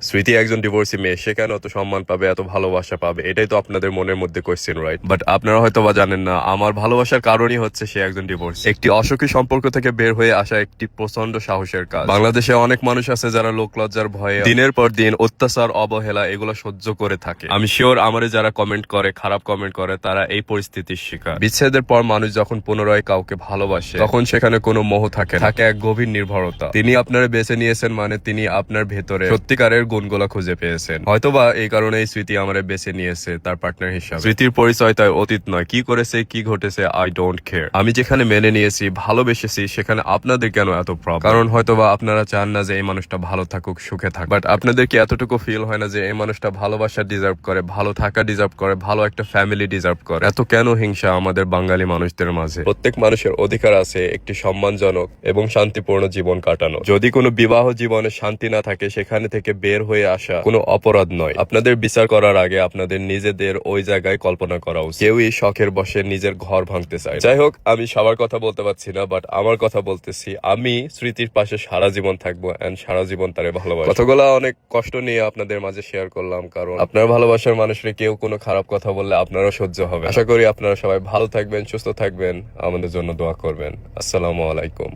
স্মৃতি একজন ডিভোর্সি মেয়ে, সে কেন এত সম্মান পাবে, এত ভালোবাসা পাবে? এটাই তো আপনাদের মনের মধ্যে কোয়েশ্চেন, রাইট? বাট আপনারা হয়তো বা জানেন না, আমার ভালোবাসার কারণই হচ্ছে সে একজন ডিভোর্স। একটি অসুখী সম্পর্ক থেকে বের হয়ে আসা একটি প্রচন্ড সাহসের কাজ। বাংলাদেশে অনেক মানুষ আছে যারা লোকলজ্জার ভয়ে দিনের পর দিন অত্যাচার, অবহেলা এগুলো সহ্য করে থাকে। আমি শিওর আমারে যারা কমেন্ট করে, খারাপ কমেন্ট করে, তারা এই পরিস্থিতির শিকার। বিচ্ছেদের পর মানুষ যখন পুনরায় কাউকে ভালোবাসে, তখন সেখানে কোনো মোহ থাকে এক গভীর নির্ভরতা। তিনি আপনারা বেছে নিয়েছেন মানে তিনি আপনার ভেতরে সত্যিকারের গুণগুলা খুঁজে পেয়েছেন। হয়তোবা এই কারণে স্মৃতি আমারে বেছে নিয়েছে তার পার্টনার হিসাবে। স্মৃতির পরিচয় তাই অতীত নয়, কি করেছে, কি ঘটেছে, আই ডোন্ট কেয়ার। আমি যেখানে মেনে নিয়েছি, ভালোবেসেছি, সেখানে আপনাদের কেন এত প্রবলেম? কারণ হয়তোবা আপনারা চান না যে এই মানুষটা ভালো থাকুক, সুখে থাকুক। বাট আপনাদের কি এতটুকু ফিল হয় না যে এই মানুষটা ভালোবাসা ডিজার্ভ করে, ভালো থাকা ডিজার্ভ করে, ভালো একটা ফ্যামিলি ডিজার্ভ করে? এত কেন হিংসা আমাদের বাঙালি মানুষদের মাঝে? প্রত্যেক মানুষের অধিকার আছে একটি সম্মানজনক এবং শান্তিপূর্ণ জীবন কাটানো। যদি কোনো বিবাহ জীবনে শান্তি না থাকে, সেখানে থেকে বের হয়ে আসা কোনো অপরাধ নয়। আপনাদের বিচার করার আগে আপনাদের নিজেদের ওই জায়গায় কল্পনা করা উচিত। কেউই শখের বসে নিজের ঘর ভাঙতে চায়। যাই হোক, আমি সবার কথা বলতে পারছি না, বাট আমার কথা বলতেছি। আমি স্মৃতির পাশে সারা জীবন থাকবো এন্ড সারা জীবন তারে ভালোবাসবো। কথাগুলো অনেক কষ্ট নিয়ে আপনাদের মাঝে শেয়ার করলাম, কারণ আপনার ভালোবাসার মানুষের কেউ কোনো খারাপ কথা বললে আপনারও সহ্য হবে। আশা করি আপনারা সবাই ভালো থাকবেন, সুস্থ থাকবেন, আমাদের জন্য দোয়া করবেন। আসসালামু আলাইকুম।